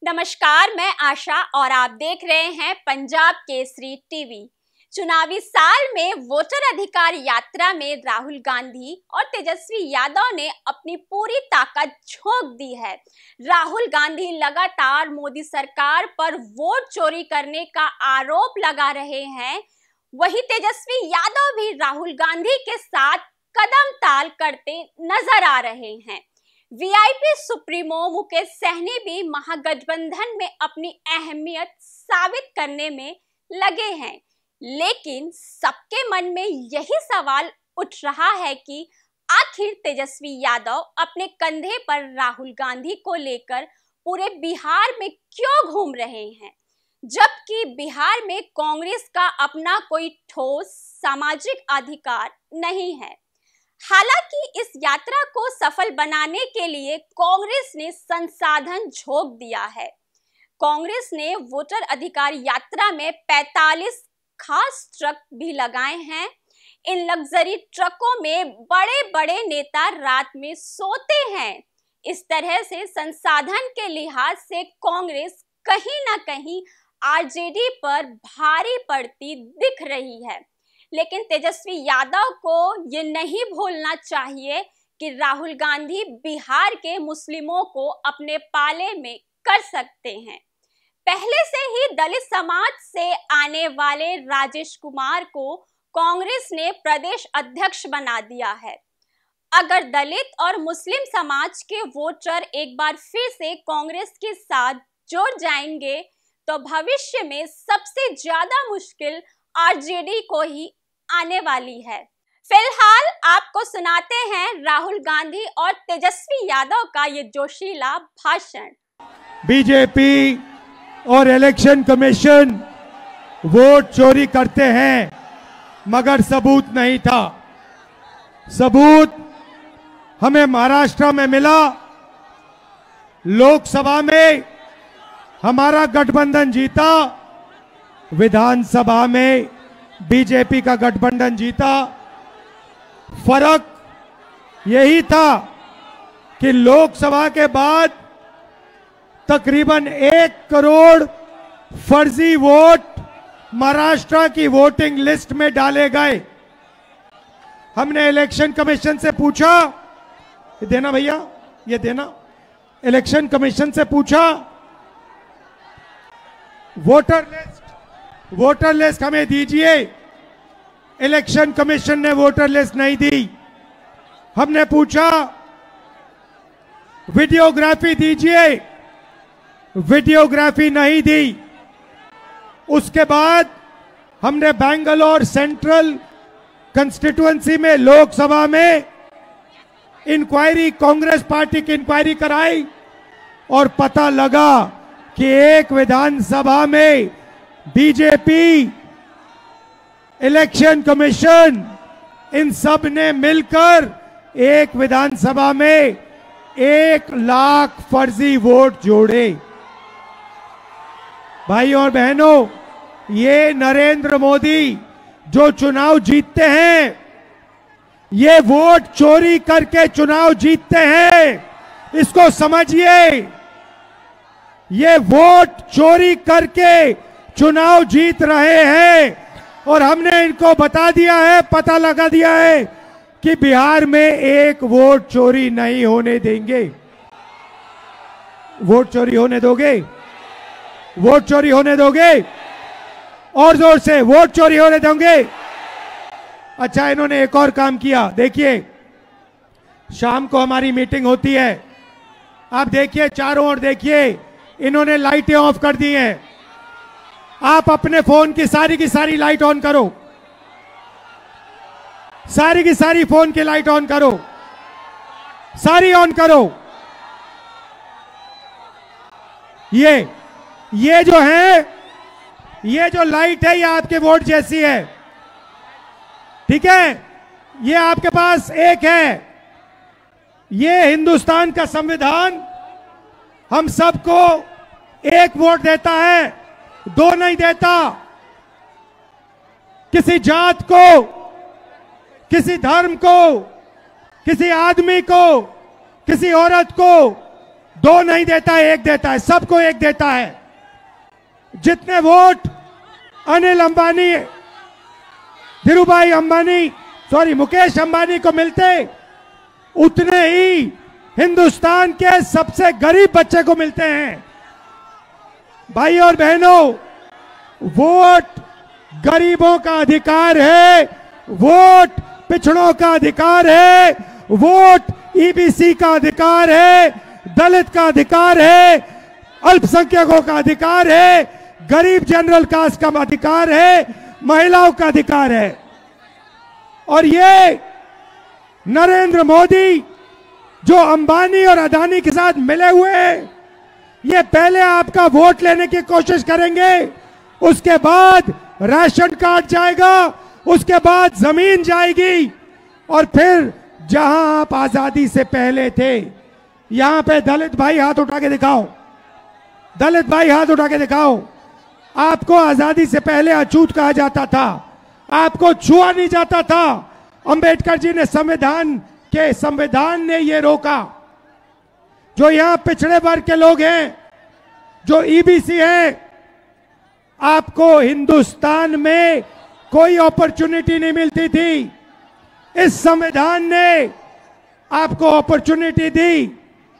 नमस्कार, मैं आशा और आप देख रहे हैं पंजाब केसरी टीवी। चुनावी साल में वोटर अधिकार यात्रा में राहुल गांधी और तेजस्वी यादव ने अपनी पूरी ताकत झोंक दी है। राहुल गांधी लगातार मोदी सरकार पर वोट चोरी करने का आरोप लगा रहे हैं, वहीं तेजस्वी यादव भी राहुल गांधी के साथ कदम ताल करते नजर आ रहे हैं। वीआईपी सुप्रीमो मुकेश सहनी भी महागठबंधन में अपनी अहमियत साबित करने में लगे हैं, लेकिन सबके मन में यही सवाल उठ रहा है कि आखिर तेजस्वी यादव अपने कंधे पर राहुल गांधी को लेकर पूरे बिहार में क्यों घूम रहे हैं, जबकि बिहार में कांग्रेस का अपना कोई ठोस सामाजिक अधिकार नहीं है। हालांकि इस यात्रा को सफल बनाने के लिए कांग्रेस ने संसाधन झोंक दिया है। कांग्रेस ने वोटर अधिकार यात्रा में 45 खास ट्रक भी लगाए हैं। इन लग्जरी ट्रकों में बड़े बड़े नेता रात में सोते हैं। इस तरह से संसाधन के लिहाज से कांग्रेस कहीं ना कहीं आरजेडी पर भारी पड़ती दिख रही है, लेकिन तेजस्वी यादव को ये नहीं भूलना चाहिए कि राहुल गांधी बिहार के मुस्लिमों को अपने पाले में कर सकते हैं। पहले से ही दलित समाज से आने वाले राजेश कुमार को कांग्रेस ने प्रदेश अध्यक्ष बना दिया है। अगर दलित और मुस्लिम समाज के वोटर एक बार फिर से कांग्रेस के साथ जुड़ जाएंगे तो भविष्य में सबसे ज्यादा मुश्किल आरजेडी को ही आने वाली है। फिलहाल आपको सुनाते हैं राहुल गांधी और तेजस्वी यादव का ये जोशीला भाषण। बीजेपी और इलेक्शन कमीशन वोट चोरी करते हैं, मगर सबूत नहीं था। सबूत हमें महाराष्ट्र में मिला। लोकसभा में हमारा गठबंधन जीता, विधानसभा में बीजेपी का गठबंधन जीता। फर्क यही था कि लोकसभा के बाद तकरीबन 1 करोड़ फर्जी वोट महाराष्ट्र की वोटिंग लिस्ट में डाले गए। हमने इलेक्शन कमीशन से पूछा, ये देना भैया, ये देना। इलेक्शन कमीशन से पूछा, वोटर लिस्ट हमें दीजिए। इलेक्शन कमीशन ने वोटर लिस्ट नहीं दी। हमने पूछा वीडियोग्राफी दीजिए, वीडियोग्राफी नहीं दी। उसके बाद हमने बेंगलोर सेंट्रल कंस्टिट्यूएंसी में लोकसभा में इंक्वायरी, कांग्रेस पार्टी की इंक्वायरी कराई और पता लगा कि एक विधानसभा में बीजेपी, इलेक्शन कमीशन, इन सब ने मिलकर एक विधानसभा में 1 लाख फर्जी वोट जोड़े। भाइयों और बहनों, ये नरेंद्र मोदी जो चुनाव जीतते हैं, ये वोट चोरी करके चुनाव जीतते हैं। इसको समझिए, ये वोट चोरी करके चुनाव जीत रहे हैं और हमने इनको बता दिया है, पता लगा दिया है कि बिहार में 1 वोट चोरी नहीं होने देंगे। वोट चोरी होने दोगे? वोट चोरी होने दोगे? और जोर से, वोट चोरी होने दोगे? अच्छा, इन्होंने एक और काम किया। देखिए, शाम को हमारी मीटिंग होती है। आप देखिए, चारों ओर देखिए, इन्होंने लाइटें ऑफ कर दी हैं। आप अपने फोन की सारी लाइट ऑन करो, सारी की सारी फोन की लाइट ऑन करो, सारी ऑन करो। ये जो है, ये जो लाइट है, ये आपके वोट जैसी है, ठीक है? ये आपके पास एक है। ये हिंदुस्तान का संविधान हम सबको 1 वोट देता है, 2 नहीं देता। किसी जात को, किसी धर्म को, किसी आदमी को, किसी औरत को दो नहीं देता है, एक देता है, सबको एक देता है। जितने वोट अनिल अंबानी, धीरूभाई अंबानी, मुकेश अंबानी को मिलते, उतने ही हिंदुस्तान के सबसे गरीब बच्चे को मिलते हैं। भाई और बहनों, वोट गरीबों का अधिकार है, वोट पिछड़ों का अधिकार है, वोट ईबीसी का अधिकार है, दलित का अधिकार है, अल्पसंख्यकों का अधिकार है, गरीब जनरल कास्ट का अधिकार है, महिलाओं का अधिकार है। और ये नरेंद्र मोदी जो अंबानी और अदानी के साथ मिले हुए हैं, ये पहले आपका वोट लेने की कोशिश करेंगे, उसके बाद राशन कार्ड जाएगा, उसके बाद जमीन जाएगी, और फिर जहां आप आजादी से पहले थे, यहां पे दलित भाई हाथ उठा के दिखाओ, दलित भाई हाथ उठा के दिखाओ। आपको आजादी से पहले अछूत कहा जाता था, आपको छुआ नहीं जाता था। अंबेडकर जी ने संविधान ने ये रोका। जो यहां पिछड़े वर्ग के लोग हैं, जो ईबीसी हैं, आपको हिंदुस्तान में कोई अपॉर्चुनिटी नहीं मिलती थी। इस संविधान ने आपको अपॉर्चुनिटी दी,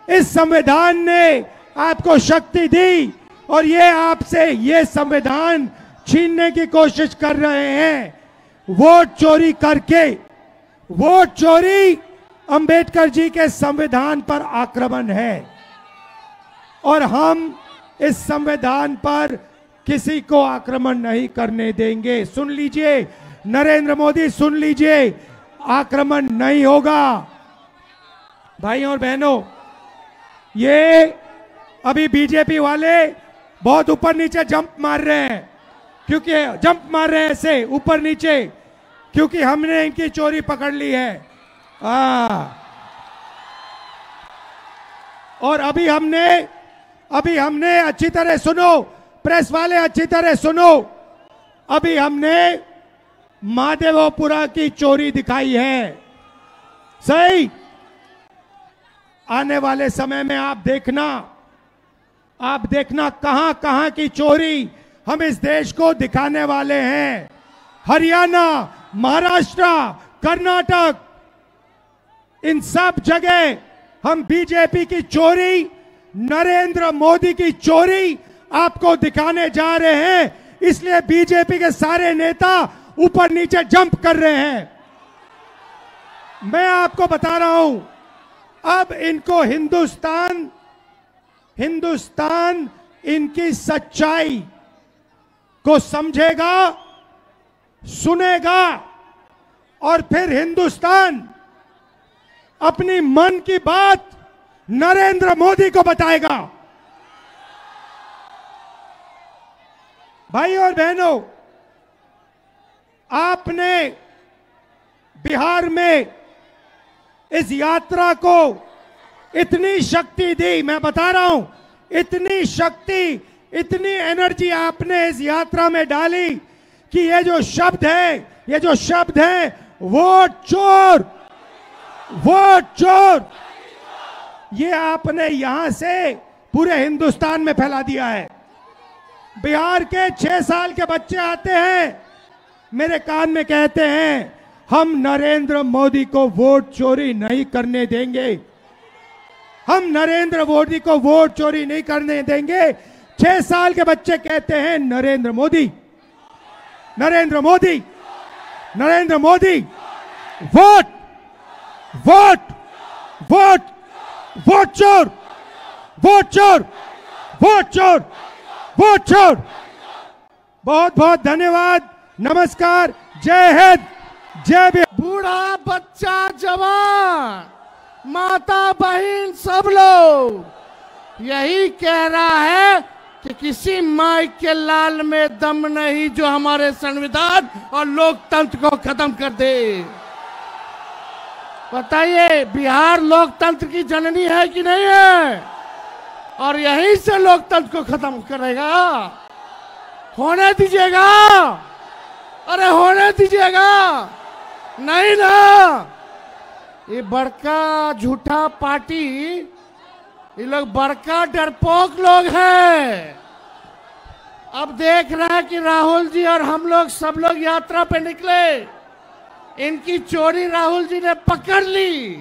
इस संविधान ने आपको शक्ति दी, और ये आपसे ये संविधान छीनने की कोशिश कर रहे हैं वोट चोरी करके। वोट चोरी अंबेडकर जी के संविधान पर आक्रमण है, और हम इस संविधान पर किसी को आक्रमण नहीं करने देंगे। सुन लीजिए नरेंद्र मोदी, सुन लीजिए, आक्रमण नहीं होगा। भाइयों और बहनों, ये अभी बीजेपी वाले बहुत ऊपर नीचे जंप मार रहे हैं, क्योंकि जंप मार रहे हैं ऐसे ऊपर नीचे, क्योंकि हमने इनकी चोरी पकड़ ली है। और अभी हमने अच्छी तरह सुनो, प्रेस वाले अच्छी तरह सुनो, अभी हमने महादेवपुरा की चोरी दिखाई है, सही। आने वाले समय में आप देखना कहां कहां की चोरी हम इस देश को दिखाने वाले हैं। हरियाणा, महाराष्ट्र, कर्नाटक, इन सब जगह हम बीजेपी की चोरी, नरेंद्र मोदी की चोरी आपको दिखाने जा रहे हैं। इसलिए बीजेपी के सारे नेता ऊपर नीचे जंप कर रहे हैं। मैं आपको बता रहा हूं, अब इनको हिंदुस्तान इनकी सच्चाई को समझेगा, सुनेगा, और फिर हिंदुस्तान अपनी मन की बात नरेंद्र मोदी को बताएगा। भाई और बहनों, आपने बिहार में इस यात्रा को इतनी शक्ति दी, मैं बता रहा हूं, इतनी शक्ति, इतनी एनर्जी आपने इस यात्रा में डाली कि ये जो शब्द है वोट चोर, वोट चोर, ये आपने यहां से पूरे हिंदुस्तान में फैला दिया है। बिहार के 6 साल के बच्चे आते हैं, मेरे कान में कहते हैं, हम नरेंद्र मोदी को वोट चोरी नहीं करने देंगे, हम नरेंद्र मोदी को वोट चोरी नहीं करने देंगे। 6 साल के बच्चे कहते हैं Narendra Modi, Narendra Modi, Narendra Modi, vote vote vote vote चोर, वोट चोर, वोट चोर, वोट चोर। बहुत बहुत धन्यवाद, नमस्कार, जय हिंद, जय बिहार। बूढ़ा बच्चा जवान, माता बहन सब लोग यही कह रहा है कि किसी माई के लाल में दम नहीं जो हमारे संविधान और लोकतंत्र को खत्म कर दे। बताइए, बिहार लोकतंत्र की जननी है कि नहीं है? और यहीं से लोकतंत्र को खत्म करेगा। होने दीजिएगा, अरे होने दीजिएगा, नहीं ना। ये बड़का झूठा पार्टी ये लोग बड़का डरपोक लोग हैं। अब देख रहे हैं कि राहुल जी और हम लोग सब लोग यात्रा पे निकले, इनकी चोरी राहुल जी ने पकड़ ली,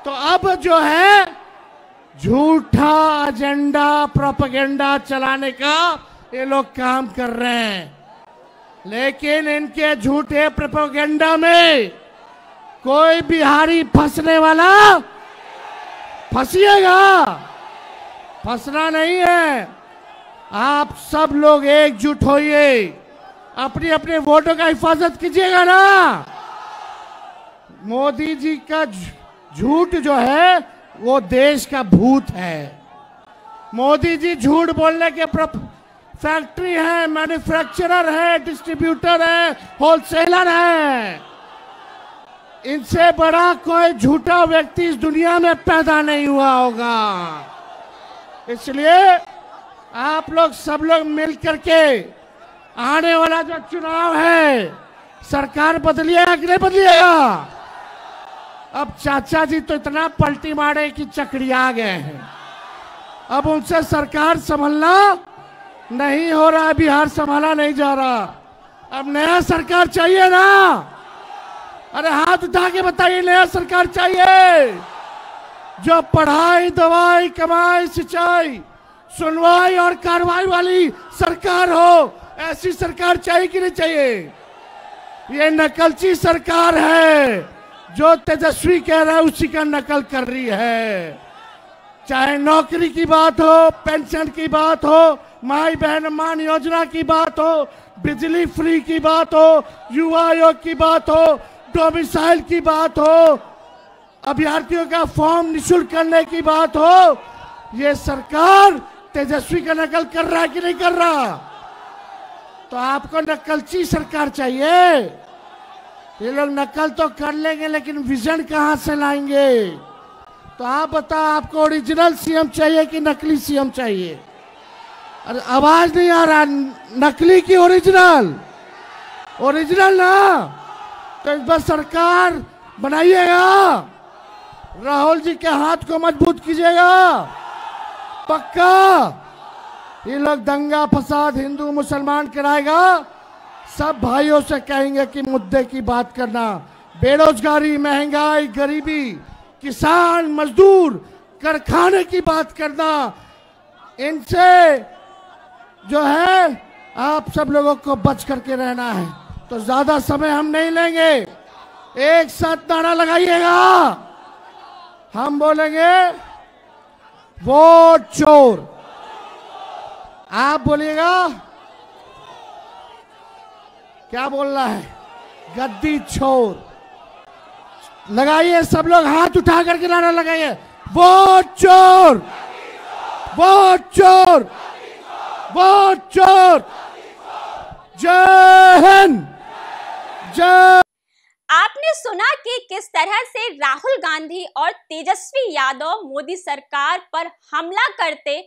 तो अब जो है झूठा एजेंडा प्रोपेगेंडा चलाने का ये लोग काम कर रहे हैं। लेकिन इनके झूठे प्रोपेगेंडा में कोई बिहारी फंसने वाला फंसिएगा, फंसना नहीं है। आप सब लोग एकजुट होइए, अपनी अपने वोटों का हिफाजत कीजिएगा ना। मोदी जी का झूठ जो है वो देश का भूत है। मोदी जी झूठ बोलने के फैक्ट्री है, मैन्युफैक्चरर है, डिस्ट्रीब्यूटर है, होलसेलर है। इनसे बड़ा कोई झूठा व्यक्ति इस दुनिया में पैदा नहीं हुआ होगा। इसलिए आप लोग सब लोग मिल करके आने वाला जो चुनाव है, सरकार बदलिएगा कि नहीं बदलिएगा? अब चाचा जी तो इतना पलटी मारे कि चकरिया गए हैं। अब उनसे सरकार संभलना नहीं हो रहा, बिहार संभाला नहीं जा रहा। अब नया सरकार चाहिए ना? अरे हाथ उठा के बताइए, नया सरकार चाहिए जो पढ़ाई, दवाई, कमाई, सिंचाई, सुनवाई और कार्रवाई वाली सरकार हो। ऐसी सरकार चाहिए कि नहीं चाहिए? ये नकलची सरकार है, जो तेजस्वी कह रहा है उसी का नकल कर रही है। चाहे नौकरी की बात हो, पेंशन की बात हो, माई बहन मान योजना की बात हो, बिजली फ्री की बात हो, युवा आयोग की बात हो, डोमिसाइल की बात हो, अभ्यर्थियों का फॉर्म निःशुल्क करने की बात हो, ये सरकार तेजस्वी का नकल कर रहा है कि नहीं कर रहा? तो आपको नकलची सरकार चाहिए। ये लोग नकल तो कर लेंगे, लेकिन विजन कहां से लाएंगे? तो आप बताओ, आपको ओरिजिनल सीएम चाहिए कि नकली सीएम चाहिए? अरे आवाज नहीं आ रहा, नकली की ओरिजिनल? ओरिजिनल ना। तो इस बार सरकार बनाइएगा, राहुल जी के हाथ को मजबूत कीजिएगा, पक्का। ये लोग दंगा फसाद हिंदू मुसलमान कराएगा। सब भाइयों से कहेंगे कि मुद्दे की बात करना, बेरोजगारी, महंगाई, गरीबी, किसान, मजदूर, कारखाने की बात करना। इनसे जो है आप सब लोगों को बच करके रहना है। तो ज्यादा समय हम नहीं लेंगे, एक साथ नारा लगाइएगा। हम बोलेंगे वोट चोर, आप बोलिएगा क्या बोलना है? गद्दी छोर। लगाइए सब लोग, हाथ उठा करके नारा लगाइए, वोट चोर, वोट चोर, वोट चोर। जय हिंद, जय। आपने सुना कि किस तरह से राहुल गांधी और तेजस्वी यादव मोदी सरकार पर हमला करते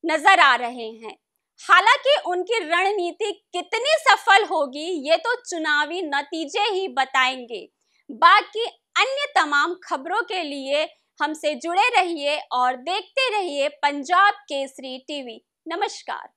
नजर आ रहे हैं। हालांकि उनकी रणनीति कितनी सफल होगी ये तो चुनावी नतीजे ही बताएंगे। बाकी अन्य तमाम खबरों के लिए हमसे जुड़े रहिए और देखते रहिए पंजाब केसरी टीवी। नमस्कार।